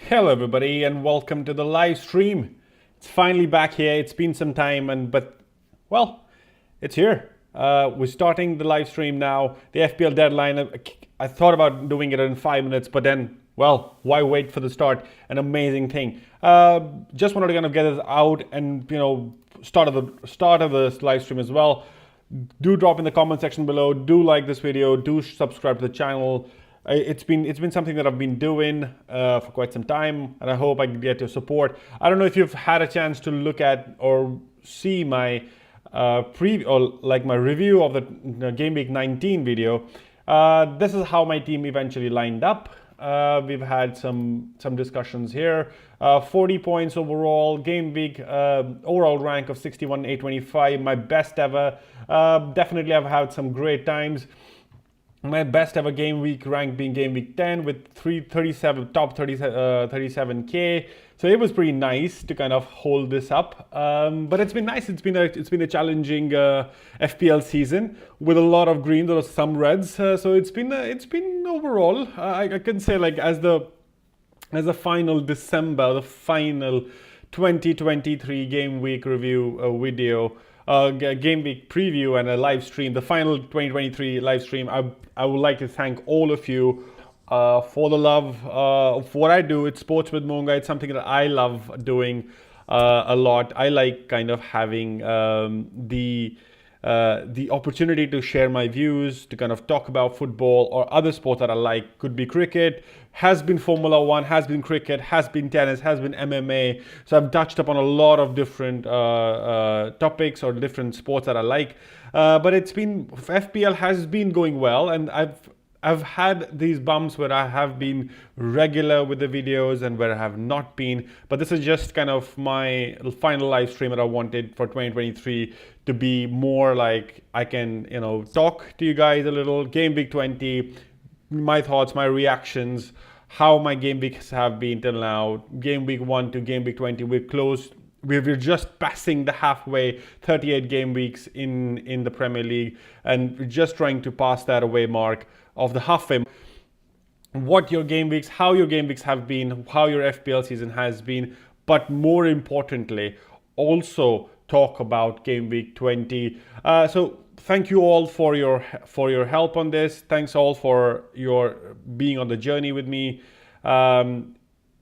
Hello everybody and welcome to the live stream. It's finally back here. It's been some time but it's here. We're starting the live stream now. The FPL deadline, I thought about doing it in 5 minutes, but then why wait for the start? An amazing thing. Just wanted to kind of get this out and start of the live stream as well. Do drop in the comment section below. Do like this video. Do subscribe to the channel. It's been something that I've been doing for quite some time, and I hope I can get your support. I don't know if you've had a chance to look at or see my my review of the Game Week 19 video. This is how my team eventually lined up. We've had some discussions here. 40 points overall, game week overall rank of 61,825, my best ever. Definitely I've had some great times. My best ever game week rank being game week 10 with 37k. So it was pretty nice to kind of hold this up. But it's been nice. It's been a challenging FPL season with a lot of greens or some reds. So it's been overall. I can say like as the final December, the final 2023 game week review video. Game week preview and a live stream, the final 2023 live stream. I would like to thank all of you for the love of what I do. It's Sports with Mongha. It's something that I love doing a lot. I like kind of having the opportunity to share my views, to kind of talk about football or other sports that I like. Could be cricket, has been Formula One, has been cricket, has been tennis, has been MMA. So I've touched upon a lot of different topics or different sports that I like. But FPL has been going well, and I've had these bumps where I have been regular with the videos and where I have not been. But this is just kind of my final live stream that I wanted for 2023 to be more like I can, talk to you guys a little. Game week 20, my thoughts, my reactions, how my game weeks have been till now. Game week 1 to game week 20, we're close. We're just passing the halfway, 38 game weeks in the Premier League, and we're just trying to pass that away mark of the halfway. What your game weeks, how your game weeks have been, how your FPL season has been, but more importantly, also talk about game week 20. So thank you all for your help on this. Thanks all for your being on the journey with me.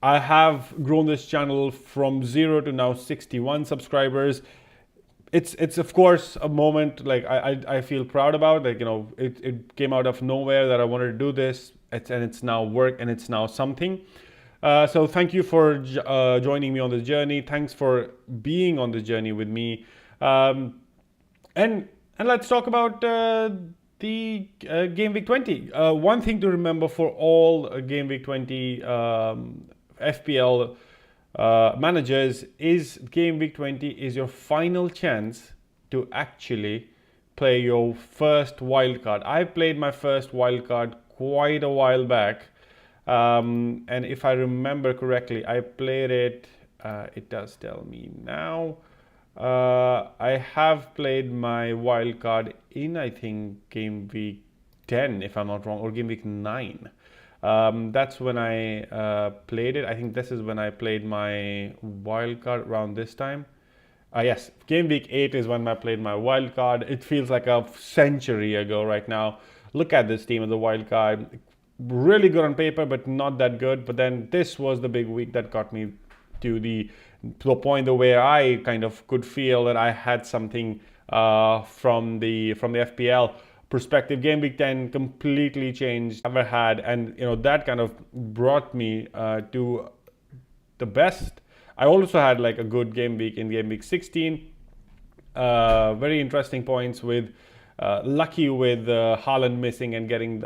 I have grown this channel from 0 to now 61 subscribers. It's of course a moment like I feel proud about. Like it came out of nowhere that I wanted to do this. It's now work and it's now something. So thank you for joining me on this journey. Thanks for being on this journey with me. And let's talk about the game week 20. One thing to remember for all game week 20 FPL managers is game week 20 is your final chance to actually play your first wildcard. I played my first wildcard quite a while back. And if I remember correctly, I played it, it does tell me now. I have played my wildcard in, I think, game week 10, if I'm not wrong, or game week 9. That's when I played it. I think this is when I played my wildcard around this time. Yes, game week 8 is when I played my wildcard. It feels like a century ago right now. Look at this team as a wildcard. Really good on paper, but not that good. But then this was the big week that got me to the point where I kind of could feel that I had something from the FPL perspective. Game week 10 completely changed ever had, and that kind of brought me to the best. I also had like a good game week in game week 16. Very interesting points with lucky with Haaland missing and getting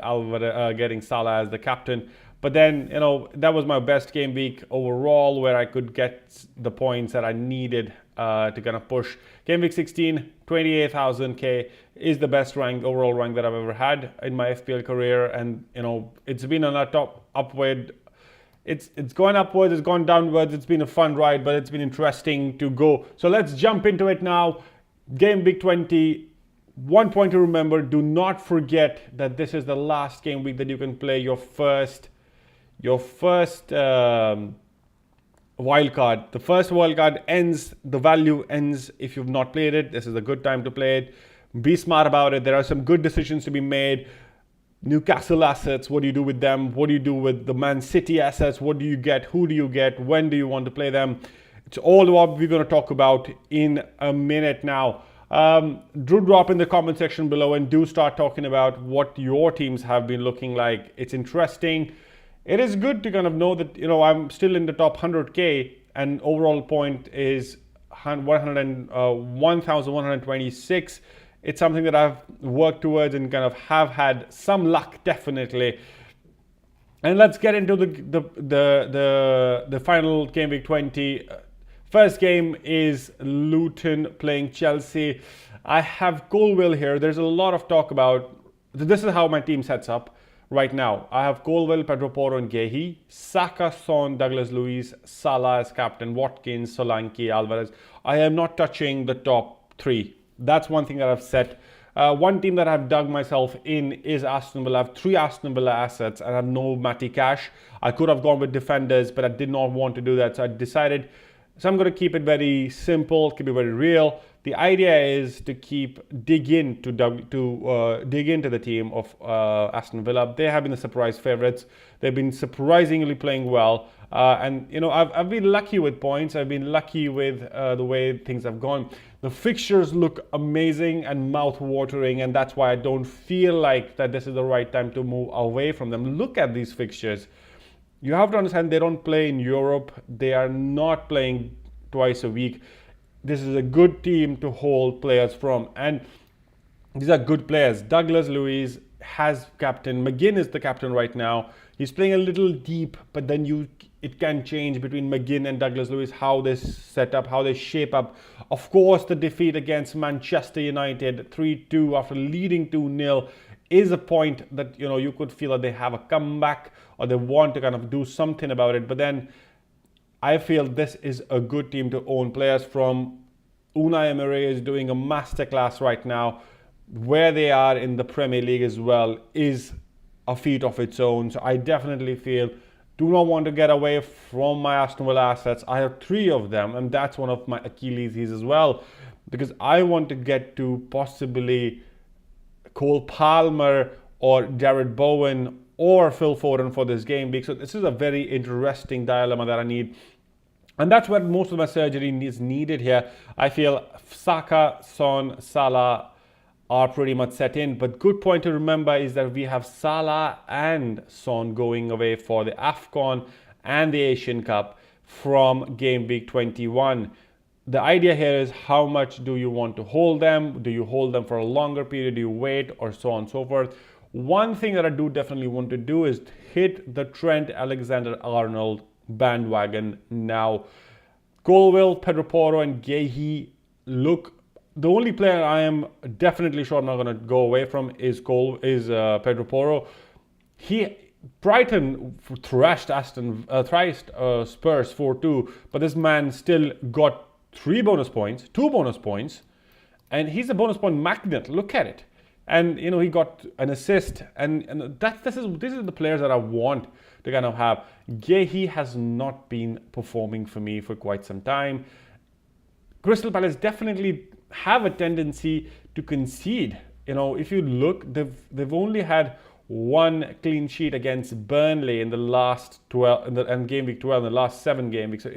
getting Salah as the captain. But then, that was my best game week overall, where I could get the points that I needed to kind of push. Game week 16, 28,000k is the best overall rank that I've ever had in my FPL career. And, it's been on a top upward. It's gone upwards, it's gone downwards. It's been a fun ride, but it's been interesting to go. So let's jump into it now. Game week 20. One point to remember, do not forget that this is the last game week that you can play your first wildcard. The first wildcard ends, the value ends if you've not played it. This is a good time to play it. Be smart about it. There are some good decisions to be made. Newcastle assets, what do you do with them? What do you do with the Man City assets? What do you get? Who do you get? When do you want to play them? It's all what we're going to talk about in a minute now. Do drop in the comment section below and do start talking about what your teams have been looking like. It's interesting. It is good to kind of know that, I'm still in the top 100K and overall point is 1,126. It's something that I've worked towards and kind of have had some luck, definitely. And let's get into the final game week 20. First game is Luton playing Chelsea. I have Colwill here. There's a lot of talk about, this is how my team sets up right now. I have Colwill, Pedro Porro and Gehi, Saka, Son, Douglas Luiz, Salah as captain, Watkins, Solanke, Alvarez. I am not touching the top three. That's one thing that I've set. One team that I've dug myself in is Aston Villa. I have 3 Aston Villa assets and I have no Matty Cash. I could have gone with defenders, but I did not want to do that. So I decided, so I'm going to keep it very simple, keep it very real. The idea is to dig into the team of Aston Villa. They have been the surprise favourites. They've been surprisingly playing well. And I've been lucky with points. I've been lucky with the way things have gone. The fixtures look amazing and mouth-watering, and that's why I don't feel like that this is the right time to move away from them. Look at these fixtures. You have to understand they don't play in Europe. They are not playing twice a week. This is a good team to hold players from, and these are good players. Douglas Luiz has captain. McGinn is the captain right now. He's playing a little deep, but then it can change between McGinn and Douglas Luiz, how they set up, how they shape up. Of course, the defeat against Manchester United 3-2 after leading 2-0 is a point that, you could feel that they have a comeback or they want to kind of do something about it. But then I feel this is a good team to own. Players from Unai Emery is doing a masterclass right now. Where they are in the Premier League as well is a feat of its own. So I definitely feel, do not want to get away from my Aston Villa assets. I have 3 of them, and that's one of my Achilles heels as well, because I want to get to possibly Cole Palmer or Jared Bowen or Phil Foden for this game week. So this is a very interesting dilemma that I need. And that's where most of my surgery is needed here. I feel Saka, Son, Salah are pretty much set in. But good point to remember is that we have Salah and Son going away for the AFCON and the Asian Cup from game week 21. The idea here is how much do you want to hold them? Do you hold them for a longer period? Do you wait? Or so on and so forth. One thing that I do definitely want to do is hit the Trent Alexander-Arnold bandwagon now. Colwill, Pedro Porro and Gehi look, the only player I am definitely sure I'm not going to go away from is Pedro Porro. Brighton thrashed Spurs 4-2, but this man still got 2 bonus points, and he's a bonus point magnet. Look at it. And he got an assist, and this is the players that I want to kind of have. Gehi has not been performing for me for quite some time. Crystal Palace definitely have a tendency to concede. If you look, they've only had 1 clean sheet against Burnley in the last 12 and game week 12 in the last 7 game weeks. So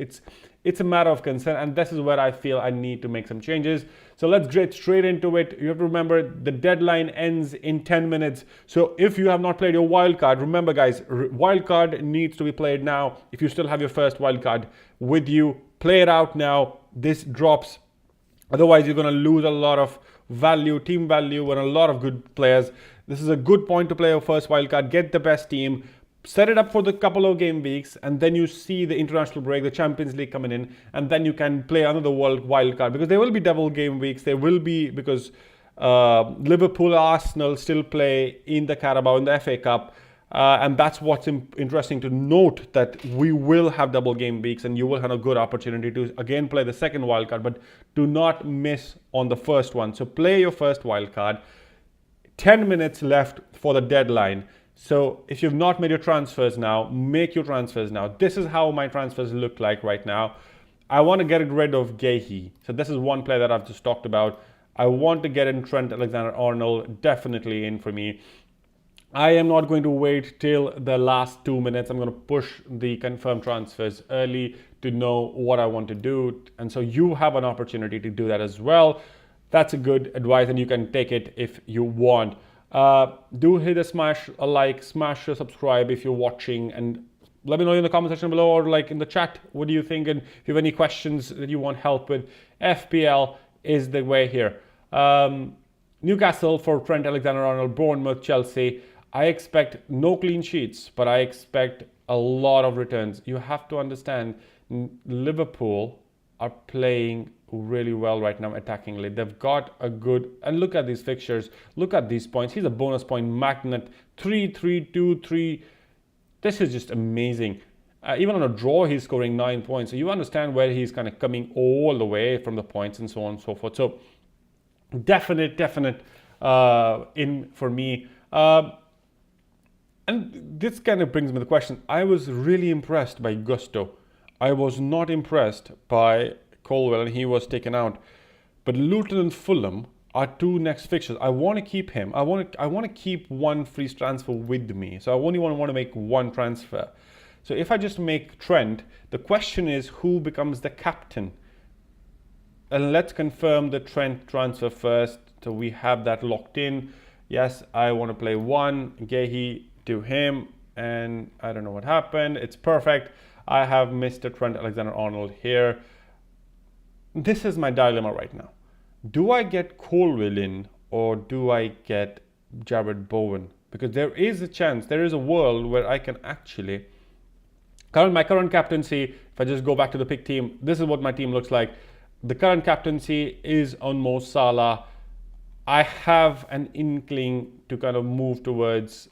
it's a matter of concern, and this is where I feel I need to make some changes. So let's get straight into it. You have to remember the deadline ends in 10 minutes. So if you have not played your wildcard, remember guys, wildcard needs to be played now. If you still have your first wildcard with you, play it out now. This drops. Otherwise, you're going to lose a lot of value, team value, and a lot of good players. This is a good point to play your first wildcard. Get the best team. Set it up for the couple of game weeks, and then you see the international break, the Champions League coming in, and then you can play another wild card, because there will be double game weeks. There will be, because Liverpool, Arsenal still play in the Carabao, in the FA Cup, and that's what's interesting to note, that we will have double game weeks, and you will have a good opportunity to again play the second wild card, but do not miss on the first one. So play your first wild card. 10 minutes left for the deadline. So if you've not made your transfers now, make your transfers now. This is how my transfers look like right now. I want to get rid of Gehi. So this is one player that I've just talked about. I want to get in Trent Alexander-Arnold, definitely in for me. I am not going to wait till the last 2 minutes. I'm going to push the confirmed transfers early to know what I want to do. And so you have an opportunity to do that as well. That's a good advice and you can take it if you want. Do hit a like, smash a subscribe if you're watching, and let me know in the comment section below or like in the chat, what do you think? And if you have any questions that you want help with, FPL is the way here. Newcastle for Trent Alexander-Arnold, Bournemouth, Chelsea. I expect no clean sheets, but I expect a lot of returns. You have to understand, Liverpool are playing really well right now attackingly. They've got a good, and look at these fixtures, look at these points. He's a bonus point magnet, 3, 3, 2, 3. This is just amazing. Even on a draw, he's scoring 9 points. So you understand where he's kind of coming all the way from the points and so on and so forth. So definite in for me. And this kind of brings me to the question. I was really impressed by Gusto. I was not impressed by Colwell, and he was taken out. But Luton and Fulham are 2 next fixtures. I want to keep him. I want to keep one free transfer with me. So I only want to make one transfer. So if I just make Trent, the question is who becomes the captain? And let's confirm the Trent transfer first. So we have that locked in. Yes, I want to play one. Gehi to him, and I don't know what happened. It's perfect. I have Mr. Trent Alexander-Arnold here. This is my dilemma right now. Do I get Colwell in or do I get Jared Bowen? Because there is a chance, there is a world where I can actually, my current captaincy, if I just go back to the pick team, this is what my team looks like. The current captaincy is on Mo Salah. I have an inkling to kind of move towards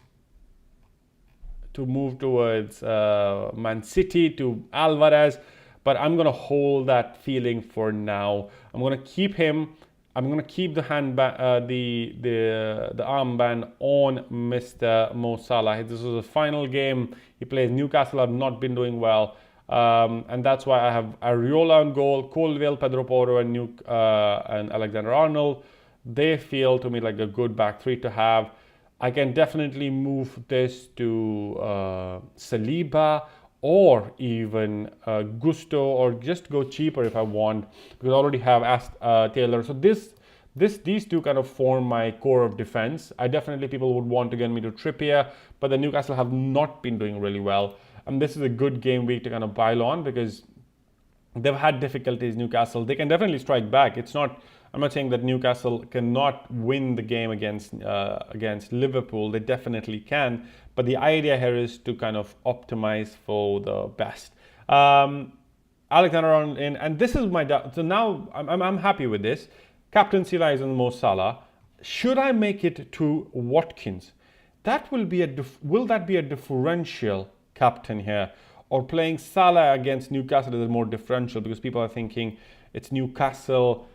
Man City, to Alvarez, but I'm gonna hold that feeling for now. I'm gonna keep him. I'm gonna keep the the armband on Mr. Mo Salah. This was the final game he plays. Newcastle have not been doing well, and that's why I have Areola on goal, Colwell, Pedro Porro, and Alexander-Arnold. They feel to me like a good back three to have. I can definitely move this to Saliba or even Gusto, or just go cheaper if I want, because I already have Taylor. So these two kind of form my core of defense. People would want to get me to Trippier, but the Newcastle have not been doing really well. And this is a good game week to kind of pile on, because they've had difficulties, Newcastle. They can definitely strike back. I'm not saying that Newcastle cannot win the game against Liverpool. They definitely can. But the idea here is to kind of optimize for the best. Alexander-Arnold in, and this is so now I'm happy with this. Captaincy lies on Mo Salah. Should I make it to Watkins? That will be will that be a differential captain here? Or playing Salah against Newcastle is more differential, because people are thinking it's Newcastle.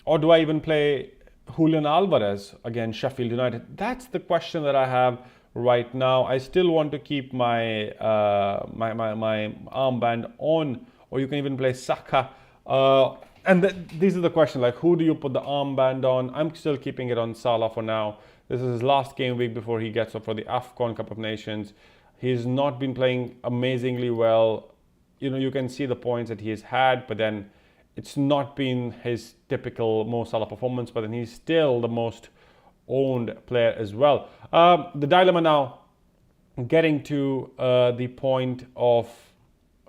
Or do I even play Julian Alvarez against Sheffield United? That's the question that I have right now. I still want to keep my my armband on, or you can even play Saka. These are the questions, like who do you put the armband on? I'm still keeping it on Salah for now. This is his last game week before he gets up for the AFCON Cup of Nations. He's not been playing amazingly well. You can see the points that he has had, but then it's not been his typical Mo Salah performance, but then he's still the most owned player as well. The dilemma now, getting to the point of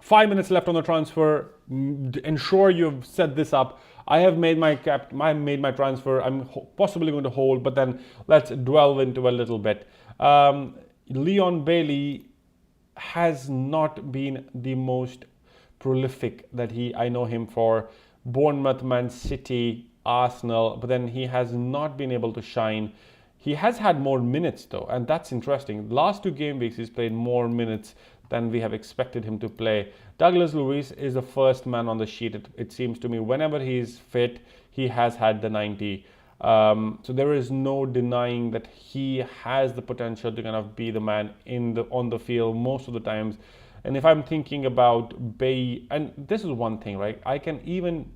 5 minutes left on the transfer. Ensure you've set this up. I have made my transfer. I'm possibly going to hold, but then let's delve into a little bit. Leon Bailey has not been the most prolific that I know him for. Bournemouth, Man City, Arsenal, but then he has not been able to shine. He has had more minutes though, and that's interesting. Last 2 game weeks he's played more minutes than we have expected him to play. Douglas Luiz is the first man on the sheet. It seems to me whenever he's fit, he has had the 90. So there is no denying that he has the potential to kind of be the man on the field most of the times. And if I'm thinking about Bay, and this is one thing, right? I can even,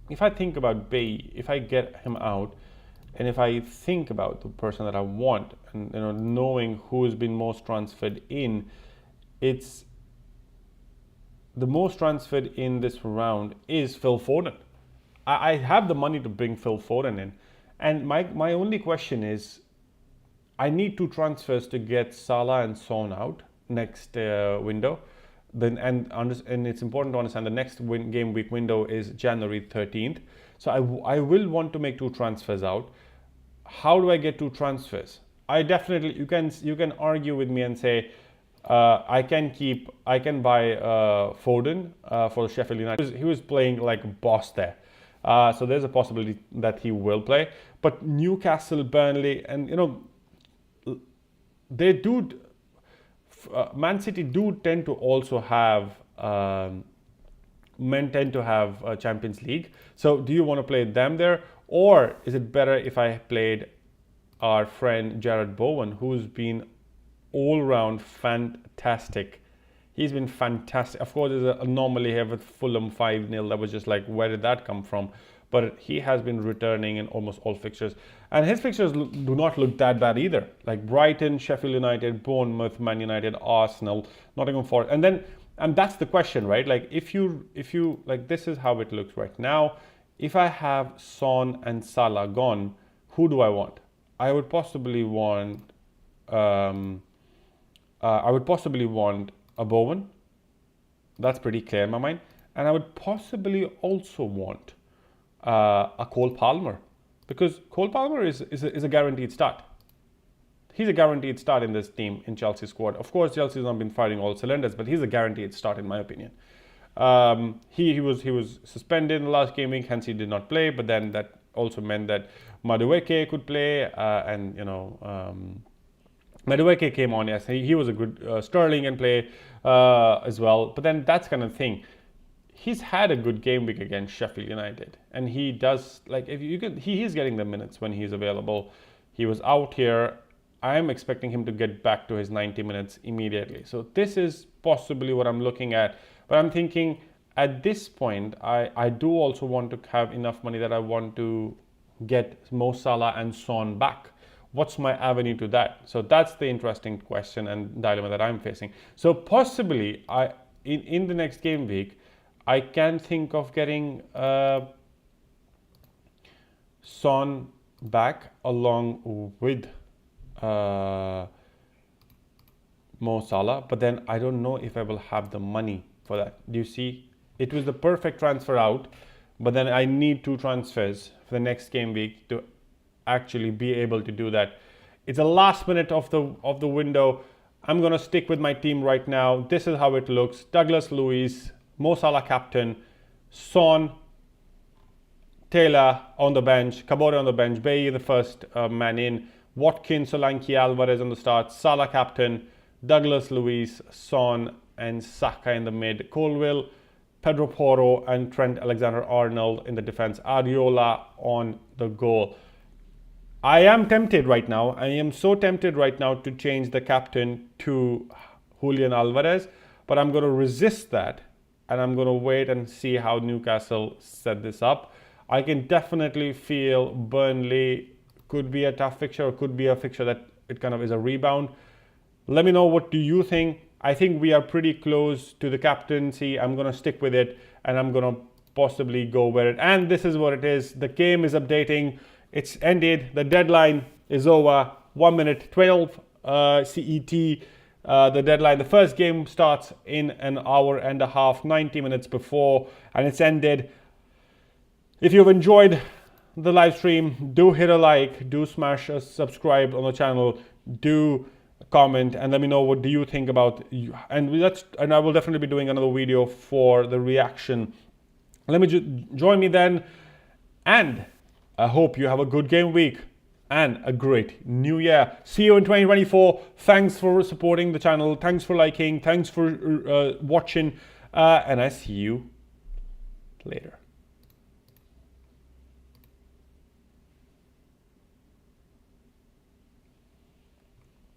if I think about Bay, if I get him out, and if I think about the person that I want, and knowing who has been most transferred in, it's the most transferred in this round is Phil Foden. I have the money to bring Phil Foden in, and my only question is, I need 2 transfers to get Salah and Son out next window. Then and it's important to understand the next game week window is January 13th. So I will want to make 2 transfers out. How do I get 2 transfers? I definitely, you can argue with me and say I can buy Foden for Sheffield United. He was playing like a boss there. So there's a possibility that he will play. But Newcastle, Burnley, and they do. Man City do tend to also have Champions League. So do you want to play them there, or is it better if I played our friend Jared Bowen, who's been all round fantastic? He's been fantastic. Of course, there's an anomaly here with Fulham 5-0. That was just like, where did that come from? But he has been returning in almost all fixtures. And his fixtures do not look that bad either. Like Brighton, Sheffield United, Bournemouth, Man United, Arsenal, Nottingham Forest. And that's the question, right? Like if you like, this is how it looks right now. If I have Son and Salah gone, who do I want? I would possibly want a Bowen. That's pretty clear in my mind. And I would possibly also want a Cole Palmer, because Cole Palmer is a guaranteed start. He's a guaranteed start in this team, in Chelsea's squad. Of course, Chelsea's not been firing all cylinders, but he's a guaranteed start in my opinion. He was suspended in the last game week, hence he did not play. But then that also meant that Madueke could play, and Madueke came on. Yes, he was a good Sterling and play as well. But then that's kind of thing. He's had a good game week against Sheffield United, and he does, like, if you can, he is getting the minutes when he's available. He was out here. I am expecting him to get back to his 90 minutes immediately. So this is possibly what I'm looking at. But I'm thinking at this point, I do also want to have enough money that I want to get Mo Salah and Son back. What's my avenue to that? So that's the interesting question and dilemma that I'm facing. So possibly, in the next game week, I can think of getting Son back along with Mo Salah, but then I don't know if I will have the money for that. Do you see? It was the perfect transfer out, but then I need 2 transfers for the next game week to actually be able to do that. It's the last minute of the window. I'm gonna stick with my team right now. This is how it looks. Douglas Luiz, Mo Salah captain, Son, Taylor on the bench, Kabore on the bench, Bailly the first man in, Watkins, Solanke, Alvarez on the start, Salah captain, Douglas Luiz, Son and Saka in the mid, Colwill, Pedro Porro and Trent Alexander-Arnold in the defense, Areola on the goal. I am tempted right now. I am so tempted right now to change the captain to Julian Alvarez, but I'm going to resist that. And I'm going to wait and see how Newcastle set this up. I can definitely feel Burnley could be a tough fixture, or could be a fixture that it kind of is a rebound. Let me know, what do you think? I think we are pretty close to the captaincy. I'm going to stick with it, and I'm going to possibly go with it. And this is what it is. The game is updating. It's ended. The deadline is over. 1 minute 12 CET. The deadline. The first game starts in an hour and a half, 90 minutes before, and it's ended. If you've enjoyed the live stream, do hit a like, do smash a subscribe on the channel, do comment, and let me know what do you think about. And I will definitely be doing another video for the reaction. Let me join me then, and I hope you have a good game week and a great new year. See you in 2024. Thanks for supporting the channel. Thanks for liking. Thanks for watching. And I see you later.